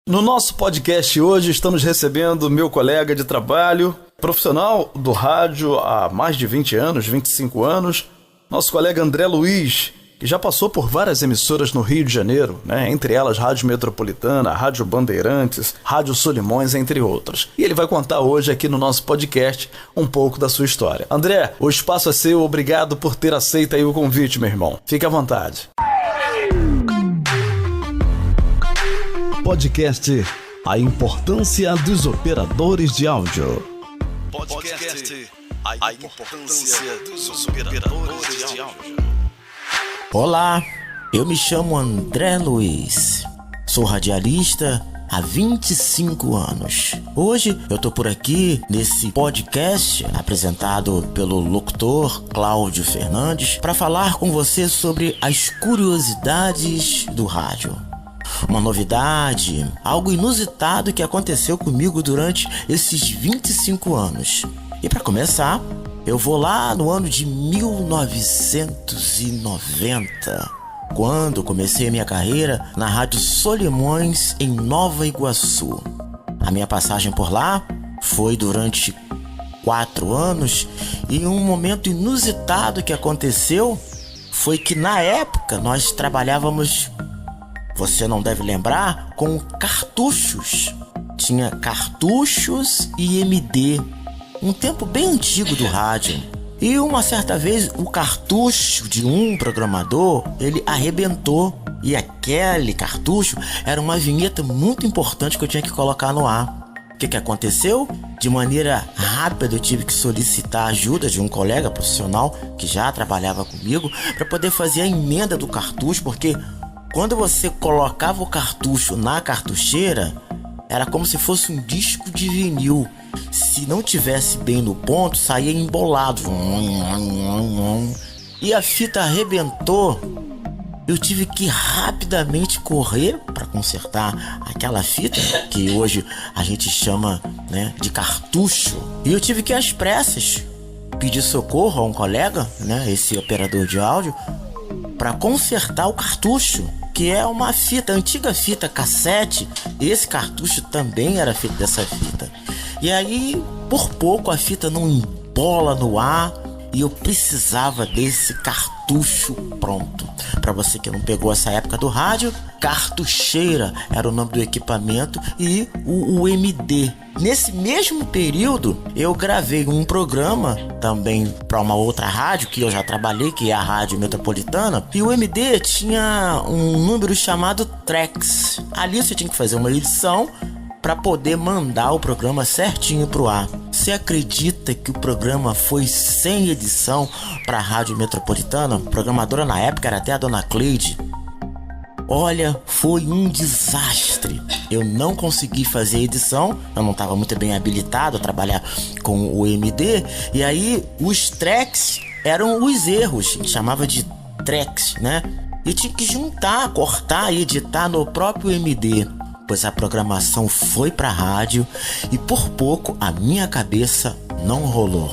No nosso podcast hoje estamos recebendo meu colega de trabalho, profissional do rádio há mais de 20 anos, 25 anos, nosso colega André Luiz, que já passou por várias emissoras no Rio de Janeiro, entre elas Rádio Metropolitana, Rádio Bandeirantes, Rádio Solimões, entre outras. E ele vai contar hoje aqui no nosso podcast um pouco da sua história. André, o espaço é seu, obrigado por ter aceito aí o convite, meu irmão. Fique à vontade. Podcast A Importância dos Operadores de Áudio. Podcast A Importância dos Operadores de Áudio. Olá, eu me chamo André Luiz. Sou radialista há 25 anos. Hoje eu tô por aqui nesse podcast apresentado pelo locutor Cláudio Fernandes para falar com você sobre as curiosidades do rádio. Uma novidade, algo inusitado que aconteceu comigo durante esses 25 anos. E para começar, eu vou lá no ano de 1990, quando comecei minha carreira na Rádio Solimões em Nova Iguaçu. A minha passagem por lá foi durante 4 anos e um momento inusitado que aconteceu foi que na época nós trabalhávamos, você não deve lembrar, com cartuchos. Tinha cartuchos e MD, um tempo bem antigo do rádio. E uma certa vez o cartucho de um programador, ele arrebentou. E aquele cartucho era uma vinheta muito importante que eu tinha que colocar no ar. O que aconteceu? De maneira rápida eu tive que solicitar a ajuda de um colega profissional que já trabalhava comigo para poder fazer a emenda do cartucho, porque quando você colocava o cartucho na cartucheira, era como se fosse um disco de vinil. Se não tivesse bem no ponto, saía embolado. E a fita arrebentou. Eu tive que rapidamente correr para consertar aquela fita, que hoje a gente chama, de cartucho. E eu tive que ir às pressas pedir socorro a um colega, esse operador de áudio, para consertar o cartucho, que é uma fita, antiga fita cassete. Esse cartucho também era feito dessa fita. E aí, por pouco, a fita não embola no ar e eu precisava desse cartucho pronto. Para você que não pegou essa época do rádio, cartucheira era o nome do equipamento e o MD. Nesse mesmo período, eu gravei um programa também para uma outra rádio que eu já trabalhei, que é a Rádio Metropolitana. E o MD tinha um número chamado Tracks. Ali você tinha que fazer uma edição para poder mandar o programa certinho pro ar. Você acredita que o programa foi sem edição para a Rádio Metropolitana? A programadora na época era até a dona Cleide. Olha, foi um desastre. Eu não consegui fazer edição, eu não estava muito bem habilitado a trabalhar com o MD. E aí os tracks eram os erros, a gente chamava de tracks, E tinha que juntar, cortar e editar no próprio MD. Pois a programação foi pra rádio e por pouco a minha cabeça não rolou.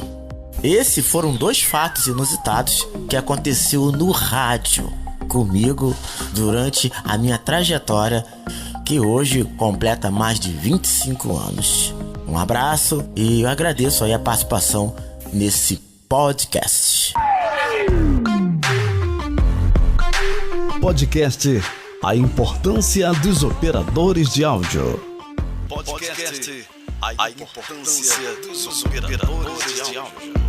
Esses foram 2 fatos inusitados que aconteceu no rádio comigo durante a minha trajetória, que hoje completa mais de 25 anos. Um abraço e eu agradeço aí a participação nesse podcast. Podcast A Importância dos Operadores de Áudio. Podcast A Importância dos Operadores de Áudio.